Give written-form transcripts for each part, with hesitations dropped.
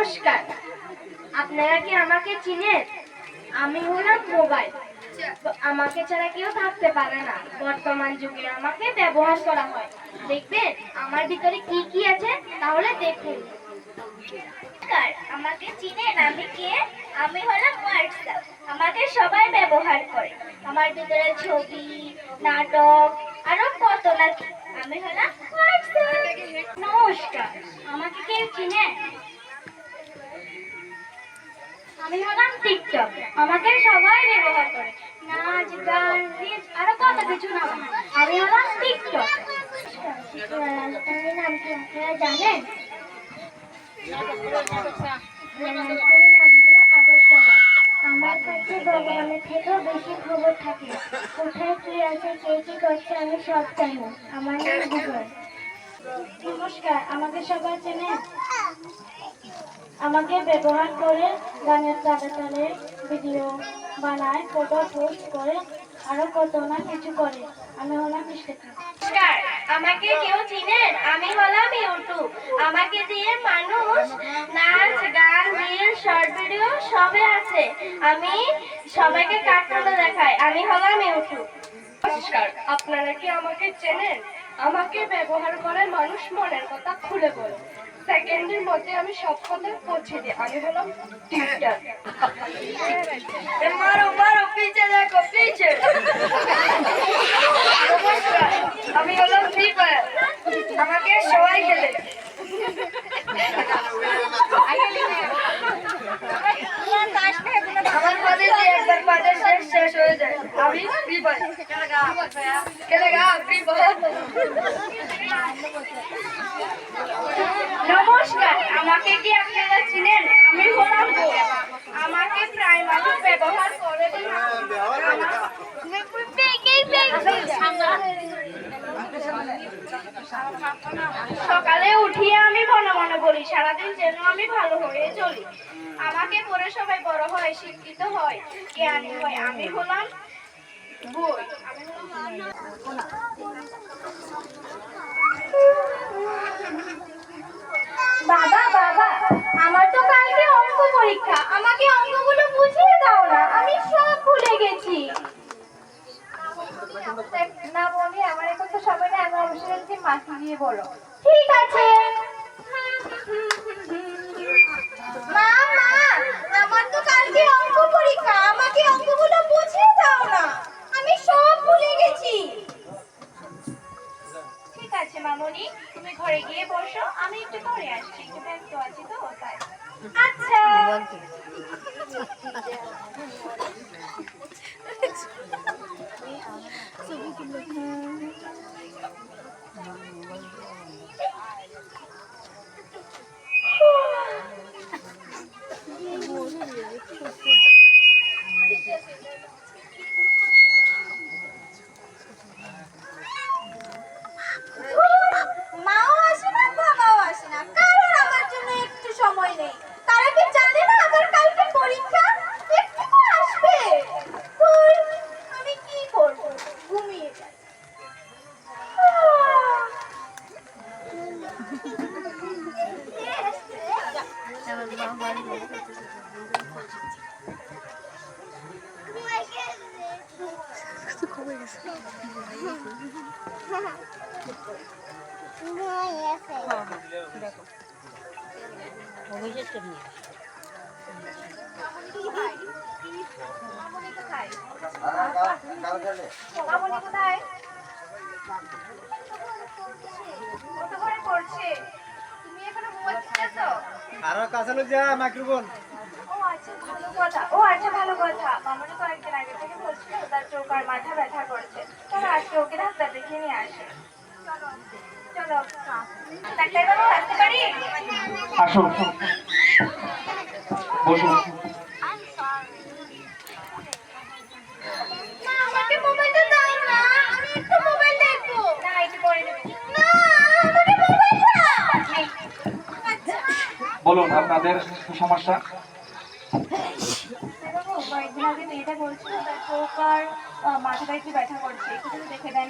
নমস্কার, আপনারা কি আমাকে চিনেন? আমি হলাম মোবাইল। আমাকে ছাড়া কেউ থাকতে পারে না। বর্তমান যুগে আমাকে ব্যবহার করা হয়। দেখবেন আমার ভিতরে কি কি আছে, তাহলে দেখুন। আমাকে চিনেন? আমি কে? আমি হলাম হোয়াটসঅ্যাপ। আমাকে সবাই ব্যবহার করে। আমার ভিতরে ছবি, নাটক, আরো কত না কি। আমি হলাম হোয়াটসঅ্যাপ। নমস্কার, আমাকে কেউ চিনে? আমি হলাম টিকটক। আমাকে সবাই ব্যবহার করে। নাচ, গান, রিলস, আরো কত কিছু না। আমি হলাম টিকটক। রাজধানীর নাম কি আপনারা জানেন? আমার কাছে ভগবানের থেকেও বেশি খবর থাকে। কোথায় কি আছে, কে কি করছে, আমি সব জানি। আমার নাম গুগল। নমস্কার, আমাকে সবাই চেনে? আমাকে ব্যবহার করে গানের তালে তালে ভিডিও বানায়, ফটো পোস্ট করে, আরো কত না কিছু করে। আমি হলাম নমস্কার, আমাকে কেউ চিনেন? আমি হলাম ইউটিউব। আমাকে দিয়ে মানুষ নাচ, গান, রিল, শর্ট ভিডিও সবে আছে। আমি সবাইকে কার্টুনে দেখাই। আমি হলাম ইউটিউব। নমস্কার, আপনারা কি আমাকে চেনেন? আমাকে ব্যবহার করে মানুষ মনের কথা খুলে বলে। সেকেন্ডের মধ্যে আমি সব কথা পৌঁছে দিই। আমি হলাম টিউটার। মারো মারো, পিছে দেখো পিছে। নমস্কার, আমি হলাম ফ্রি ফায়ার। আমাকে সবাই খেলে। আমার পদে যে একবার পাদের শেষ হয়ে যায়। আমি ফ্রি ফায়ার খেলেগা ফ্রি ফায়ার। নমস্কার, আমাকে কি আপনারা চিনেন? আমি হলাম আমাকে প্রাইমারি ব্যবহার করে সকালে উঠিয়ে আমি মনে মনে বলি, সারাদিন যেন আমি ভালো হয়ে চলি। আমাকে পড়ে সবাই বড় হয়, শিক্ষিত হয়, জ্ঞানী হয়। আমি হলাম বই। বাবা বাবা, আমার তো কালকে অঙ্ক পরীক্ষা। আমাকে অঙ্কগুলো বুঝিয়ে দাও না, আমি সব ভুলে গেছি। না বলি, আমার এখন তো সময় নেই। আমি অবশ্যই মাকে গিয়ে বলো। ঠিক আছে। মা মা, আমার তো কালকে অঙ্ক পরীক্ষা। আমাকে অঙ্কগুলো বুঝিয়ে দাও না, আমি সব ভুলে গেছি। ঠিক আছে মামনি, তুমি ঘরে গিয়ে বসো, আমি একটু পরে আসছি। একটু ব্যস্ত আছি তো তাই। আচ্ছা। মাও আসে না, বাবাও আসে না, কারণ আমার জন্য একটু সময় নেই। তারা কি জানে না আমার কালকে পরীক্ষা? একটু তো আসবে। তোর আমি কি করব? ঘুমিয়ে যাই। আরো কাছে লোক যা মাইক্রোফোন। ও আচ্ছা, ভালো কথা। মামনি কয়েকদিন আগে থেকে বলছিল তার চোখ আর মাথা ব্যথা করছে। তাহলে আজকে ওকে ডাক্তার দেখিয়ে নিয়ে আসে। চলো ডাক্তারবাবু, আসতে পারি? আসুন, বসুন। আমাকে মোবাইলটা দাও না, আমি একটু মোবাইল দেখবো। না, একটু পরে দেবো। না, আমাকে মোবাইল দাও। আচ্ছা। বলুন আপনাদের কি সমস্যা? কয়েকদিন আগে মেয়েটা বলছিল তার চোখ আর মাথাটা একটু ব্যথা করছে। একটু যদি দেখে দেন।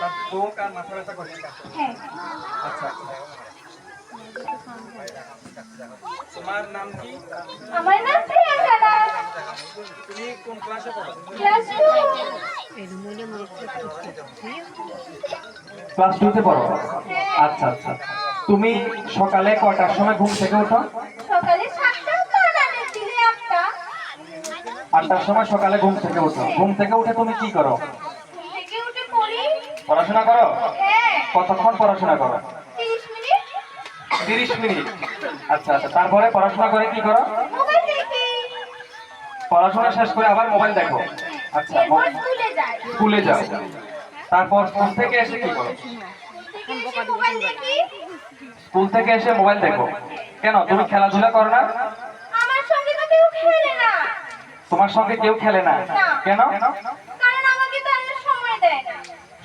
তার চোখ আর মাথা ব্যথা করছে। হ্যাঁ। আচ্ছা আচ্ছা। তোমার নাম কি? আমার নাম প্রিয়াঙ্কা দাস। তুমি কোন ক্লাসে পড়ো? ক্লাস 2। ক্লাস 2 তে পড়ো? আচ্ছা আচ্ছা। তুমি সকালে কয়টার সময় ঘুম থেকে ওঠো? সকালে 7টা, বানানের দিলে 8টা। 8টার সময় সকালে ঘুম থেকে ওঠো। ঘুম থেকে উঠে তুমি কি করো? ঘুম থেকে উঠে পড়ি। পড়াশোনা করো? হ্যাঁ, কতক্ষণ পড়াশোনা করো? 30 মিনিট। 30 মিনিট। আচ্ছা আচ্ছা। তারপরে পড়াশোনা করে কি করো? মোবাইল দেখি। পড়াশোনা শেষ করে আবার মোবাইল দেখো? আচ্ছা, এরপর স্কুলে যাই। স্কুলে যাও। তারপর স্কুল থেকে এসে কি করো? থেকে এসে মোবাইল দেখি। স্কুল থেকে এসে মোবাইল দেখো। কেন, তুমি খেলাধুলা করো না? আমার সঙ্গে তো কেউ খেলে না। তোমার সঙ্গে কেউ খেলে না কেন? কারণ আমাকে তো আর সময় দেয় না।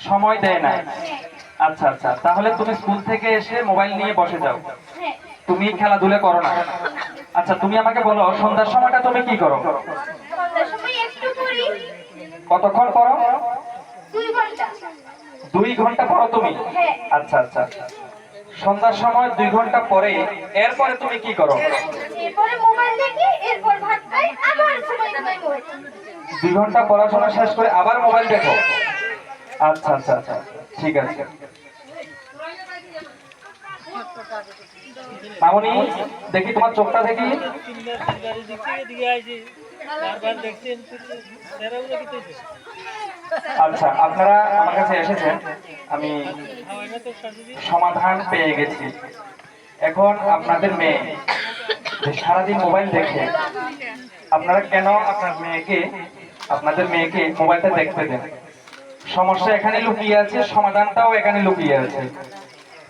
সময় দেয় না। হ্যাঁ, আচ্ছা আচ্ছা। তাহলে তুমি স্কুল থেকে এসে মোবাইল নিয়ে বসে যাও, হ্যাঁ। তুমি খেলাধুলা করো না। আচ্ছা, তুমি আমাকে বলো সন্ধ্যার সময়টা তুমি কি করো? সন্ধ্যার সময় একটু পড়ি। কতক্ষণ পড়ো? 2 ঘন্টা। 2 ঘন্টা পড়ো তুমি? হ্যাঁ। আচ্ছা আচ্ছা। সন্ধ্যার সময় 2 ঘন্টা পরে এরপরে তুমি কি করো? এরপরে মোবাইল দেখি, এরপর ভাত খাই, আবার ঘুমাই মোবাইল। 2 ঘন্টা পড়াশোনা শেষ করে আবার মোবাইল দেখো? আচ্ছা আচ্ছা আচ্ছা, ঠিক আছে। মামনি, দেখি তোমার চোখটা দেখি। আচ্ছা, আপনারা আমার কাছে এসেছেন, আমি সমাধান পেয়ে গেছি। এখন আপনাদের মেয়ে যে সারাদিন মোবাইল দেখে, আপনারা কেন আপনাদের মেয়েকে মোবাইলটা দেখতে দেন? সমস্যা এখানে লুকিয়ে আছে, সমাধানটাও এখানে লুকিয়ে আছে।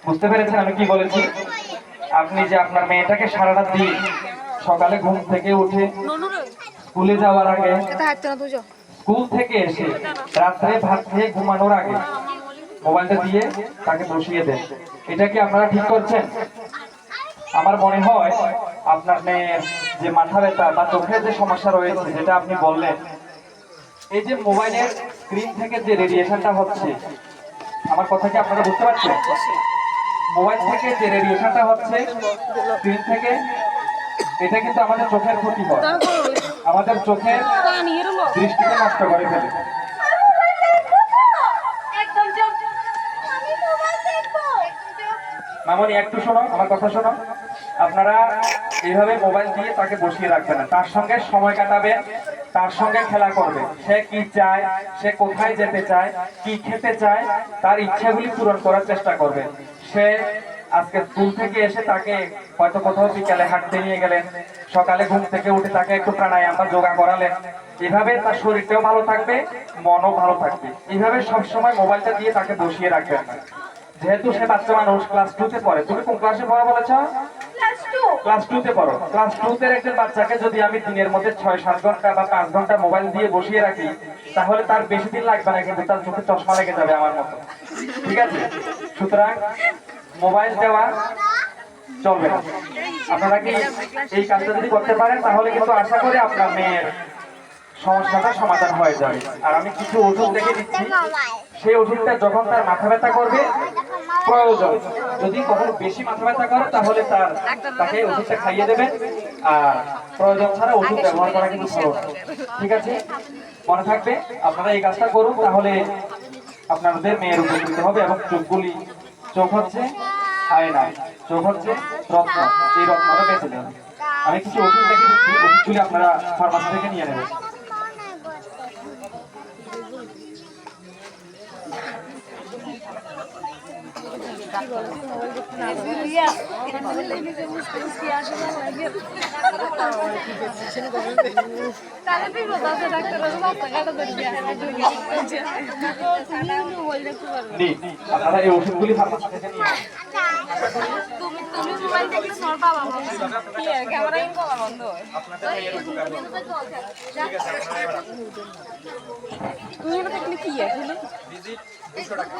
বুঝতে পেরেছেন আমি কি বলেছি? আপনি যে আপনার মেয়েটাকে সারাটা দিন সকালে ঘুম থেকে উঠে স্কুলে যাওয়ার আগে, স্কুল থেকে এসে রাত্রে ভাত খেয়ে ঘুমানোর আগে মোবাইলটা দিয়ে তাকে বসিয়ে দেন, এটা কি আপনারা ঠিক করছেন? আমার মনে হয় আপনার মেয়ের যে মাথা ব্যথা বা চোখের যে সমস্যা রয়েছে, যেটা আপনি বললেন, এই যে মোবাইলের স্ক্রিন থেকে যে রেডিয়েশনটা হচ্ছে, আমার কথা কি আপনারা বুঝতে পারছেন? মোবাইল থেকে যে রেডিয়েশনটা হচ্ছে স্ক্রিন থেকে, এটা কিন্তু আমাদের চোখের ক্ষতি হয়, আমাদের চোখের দৃষ্টিকে নষ্ট করে ফেলে। একদম চুপ। আমি মোবাইল দেখবো। মামনি, একটু শোনো, আমার কথা শোনো। আপনারা এইভাবে মোবাইল দিয়ে তাকে বসিয়ে রাখবেন না, তার সঙ্গে সময় কাটাবেন, তার সঙ্গে খেলা করবে। সে কি চায়, সে কোথায় যেতে চায়, কি খেতে চায়, তার ইচ্ছাগুলি পূরণ করার চেষ্টা করবে। সে আজকে স্কুল থেকে এসে তাকে হয়তো কোথাও বিকালে হাঁটতে নিয়ে গেলেন, সকালে ঘুম থেকে উঠে তাকে একটু প্রাণায়াম বা যোগা করালেন, এভাবে তার শরীরটাও ভালো থাকবে, মনও ভালো থাকবে। এইভাবে সবসময় মোবাইলটা দিয়ে তাকে বসিয়ে রাখবেন না। যেহেতু সে বাচ্চা মানুষ, ক্লাস 2 তে পড়ে। তুমি কোন ক্লাসে পড়া বলেছ? ক্লাস 2। ক্লাস 2 তে পড়ো। ক্লাস 2 তে একজন বাচ্চাকে যদি আমি দিনের মধ্যে 6-7 ঘন্টা বা 5 ঘন্টা মোবাইল দিয়ে বসিয়ে রাখি, তাহলে তার বেশি দিন লাগবে না, কিন্তু তার চোখে চশমা লেগে যাবে আমার মতো। ঠিক আছে? সুতরাং মোবাইল দেওয়া চলবে না। আপনারা কি এই কাজটা যদি করতে পারেন, তাহলে কিন্তু আশা করি আপনার মেয়ের সমস্যাটা সমাধান হয়ে যাবে। আর আমি কিছু ওষুধ দেখে দিচ্ছি, সেই ওষুধটা যখন তার মাথা ব্যথা করবে, প্রয়োজন যদি কখনো বেশি মাথা ব্যথা করে, তাহলে তাকে ওষুধটা খাইয়ে দেবেন। আর প্রয়োজন ছাড়া ওষুধ ব্যবহার করা কিন্তু ভালো না। ঠিক আছে? মনে থাকবে, আপনারা এই কাজটা করুন, তাহলে আপনাদের মেয়ের উপকৃত হবে। এবং চোখ হচ্ছে আয়না, চোখ হচ্ছে রত্ন, এই রত্নটা বেঁচে যাবে। আমি কিছু ওষুধ দেখে দিচ্ছি, ওষুধগুলি আপনারা ফার্মাসি থেকে নিয়ে নেবেন। আপনারা এই ওষুধগুলি ফার্মাসি থেকে নিয়ে নেবেন। তুমি মোবাইল দেখলে সর পাবা। কি আর ক্যামেরা ইন করা বন্ধ হয়। তুমি এটা দেখলে কি আছে না? ভিজিট 200 টাকা।